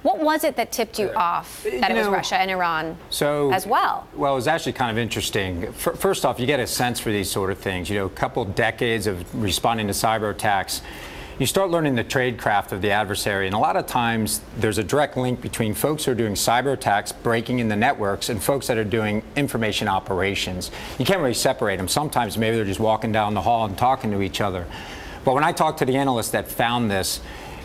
What was it that tipped you off that it was Russia and Iran as well? Well, it was actually kind of interesting. First off, you get a sense for these sort of things. You know, a couple decades of responding to cyber attacks. You start learning the tradecraft of the adversary, and a lot of times there's a direct link between folks who are doing cyber attacks, breaking in the networks, and folks that are doing information operations. You can't really separate them. Sometimes maybe they're just walking down the hall and talking to each other. But when I talked to the analysts that found this,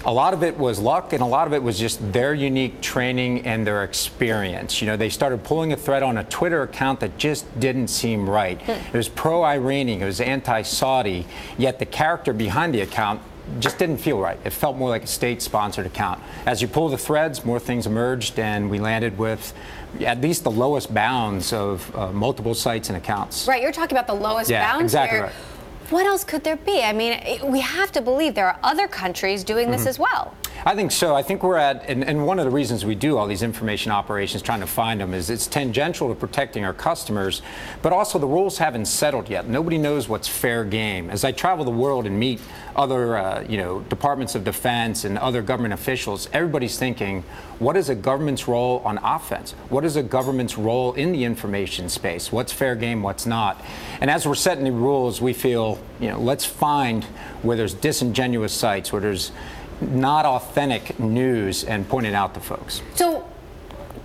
a lot of it was luck, and a lot of it was just their unique training and their experience. You know, they started pulling a thread on a Twitter account that just didn't seem right. It was pro-Iranian, it was anti-Saudi, yet the character behind the account just didn't feel right. It felt more like a state-sponsored account. As you pull the threads, more things emerged, and we landed with at least the lowest bounds of multiple sites and accounts. Right, you're talking about the lowest bounds exactly here. Right. What else could there be? I mean, we have to believe there are other countries doing this as well. I think so. I think we're at, and one of the reasons we do all these information operations, trying to find them, is it's tangential to protecting our customers, but also the rules haven't settled yet. Nobody knows what's fair game. As I travel the world and meet other, departments of defense and other government officials, everybody's thinking, what is a government's role on offense? What is a government's role in the information space? What's fair game, what's not? And as we're setting the rules, we feel, let's find where there's disingenuous sites, where there's not authentic news, and point it out to folks. So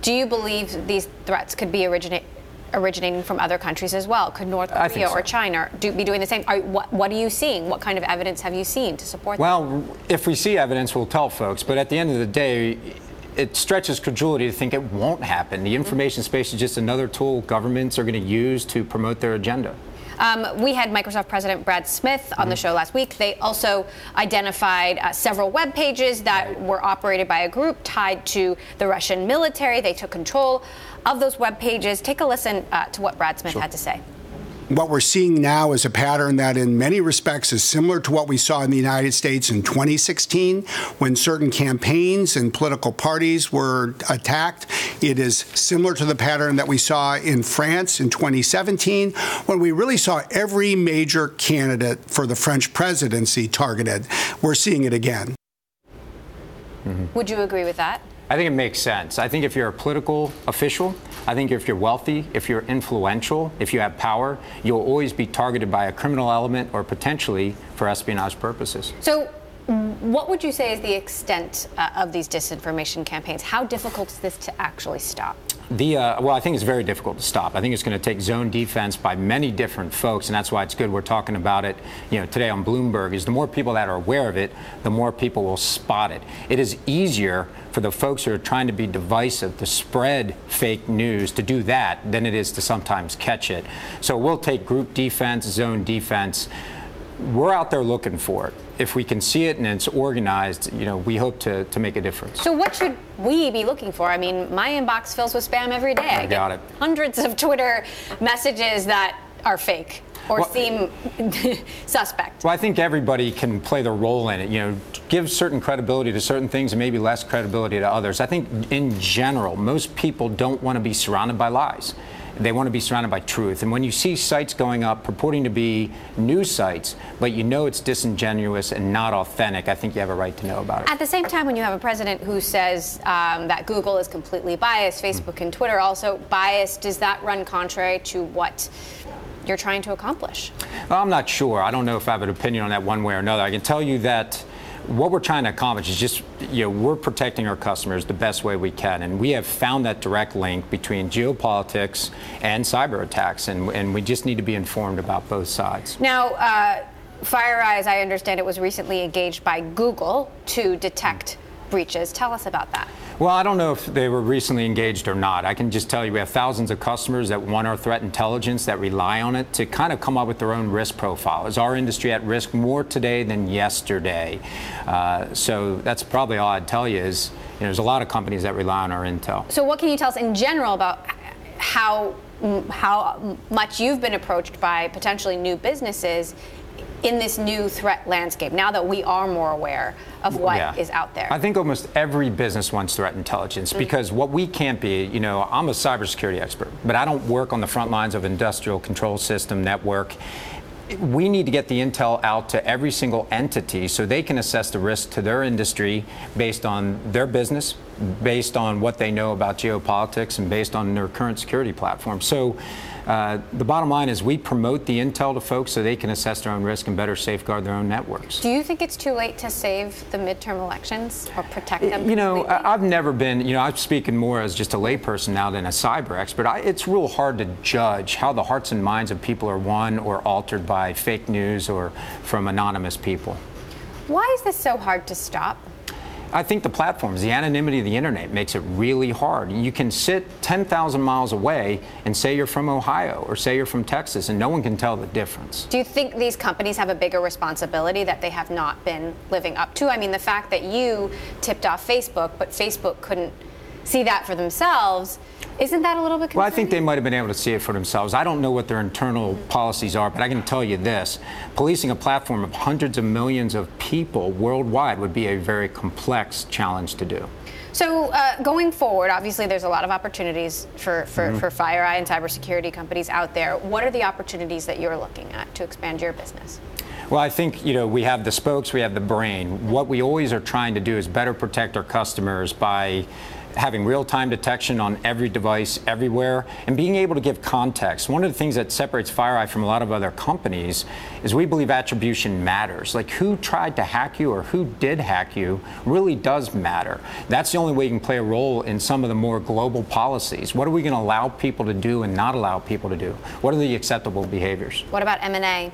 do you believe these threats could be originating from other countries as well? Could North Korea or China be doing the same? What are you seeing? What kind of evidence have you seen to support that? Well, if we see evidence, we'll tell folks. But at the end of the day, it stretches credulity to think it won't happen. The information space is just another tool governments are going to use to promote their agenda. We had Microsoft President Brad Smith on the show last week. They also identified several web pages that were operated by a group tied to the Russian military. They took control of those web pages. Take a listen to what Brad Smith had to say. What we're seeing now is a pattern that in many respects is similar to what we saw in the United States in 2016 when certain campaigns and political parties were attacked. It is similar to the pattern that we saw in France in 2017 when we really saw every major candidate for the French presidency targeted. We're seeing it again. Would you agree with that? I think it makes sense. I think if you're a political official, I think if you're wealthy, if you're influential, if you have power, you'll always be targeted by a criminal element or potentially for espionage purposes. So what would you say is the extent of these disinformation campaigns? How difficult is this to actually stop? Well, I think it's very difficult to stop. I think it's going to take zone defense by many different folks, and that's why it's good we're talking about it, today on Bloomberg. Is the more people that are aware of it, the more people will spot it. It is easier for the folks who are trying to be divisive, to spread fake news, to do that, than it is to sometimes catch it. So we'll take group defense, zone defense. We're out there looking for it. If we can see it and it's organized, we hope to make a difference. So what should we be looking for? I mean, my inbox fills with spam every day. I got it. Hundreds of Twitter messages that are fake or seem suspect. Well, I think everybody can play their role in it. Give certain credibility to certain things and maybe less credibility to others. I think in general, most people don't want to be surrounded by lies. They want to be surrounded by truth. And when you see sites going up purporting to be news sites, but it's disingenuous and not authentic, I think you have a right to know about it. At the same time, when you have a president who says that Google is completely biased, Facebook and Twitter also biased, does that run contrary to what you're trying to accomplish? Well, I'm not sure. I don't know if I have an opinion on that one way or another. I can tell you that what we're trying to accomplish is just, we're protecting our customers the best way we can. And we have found that direct link between geopolitics and cyber attacks. And we just need to be informed about both sides. Now, FireEye, as I understand it, was recently engaged by Google to detect breaches. Tell us about that. Well, I don't know if they were recently engaged or not. I can just tell you we have thousands of customers that want our threat intelligence, that rely on it to kind of come up with their own risk profile. Is our industry at risk more today than yesterday? So that's probably all I'd tell you is, there's a lot of companies that rely on our intel. So what can you tell us in general about how much you've been approached by potentially new businesses in this new threat landscape, now that we are more aware of what is out there? I think almost every business wants threat intelligence because what we can't be, I'm a cybersecurity expert, but I don't work on the front lines of industrial control system network. We need to get the intel out to every single entity so they can assess the risk to their industry based on their business, based on what they know about geopolitics and based on their current security platform. So the bottom line is we promote the intel to folks so they can assess their own risk and better safeguard their own networks. Do you think it's too late to save the midterm elections or protect them? You know, I've never been, I'm speaking more as just a layperson now than a cyber expert. It's real hard to judge how the hearts and minds of people are won or altered by fake news or from anonymous people. Why is this so hard to stop? I think the platforms, the anonymity of the internet makes it really hard. You can sit 10,000 miles away and say you're from Ohio or say you're from Texas, and no one can tell the difference. Do you think these companies have a bigger responsibility that they have not been living up to? I mean, the fact that you tipped off Facebook, but Facebook couldn't see that for themselves, isn't that a little bit concerning? Well, I think they might have been able to see it for themselves. I don't know what their internal policies are, but I can tell you this. Policing a platform of hundreds of millions of people worldwide would be a very complex challenge to do. So going forward, obviously there's a lot of opportunities for FireEye and cybersecurity companies out there. What are the opportunities that you're looking at to expand your business? Well, I think, we have the spokes, we have the brain. What we always are trying to do is better protect our customers by having real-time detection on every device everywhere and being able to give context. One of the things that separates FireEye from a lot of other companies is we believe attribution matters. Like who tried to hack you or who did hack you really does matter. That's the only way you can play a role in some of the more global policies. What are we going to allow people to do and not allow people to do? What are the acceptable behaviors? What about M&A?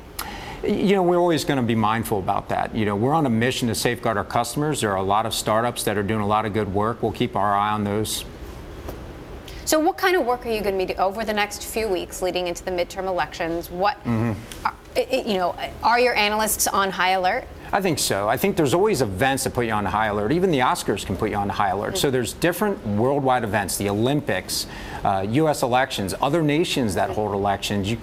We're always going to be mindful about that. We're on a mission to safeguard our customers. There are a lot of startups that are doing a lot of good work. We'll keep our eye on those. So what kind of work are you going to be doing over the next few weeks leading into the midterm elections? What, are your analysts on high alert? I think so. I think there's always events that put you on high alert. Even the Oscars can put you on high alert. So there's different worldwide events, the Olympics, U.S. elections, other nations that hold elections.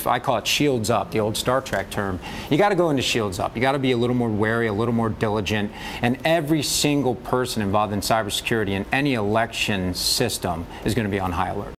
I call it shields up, the old Star Trek term. You got to go into shields up. You got to be a little more wary, a little more diligent. And every single person involved in cybersecurity in any election system is going to be on high alert.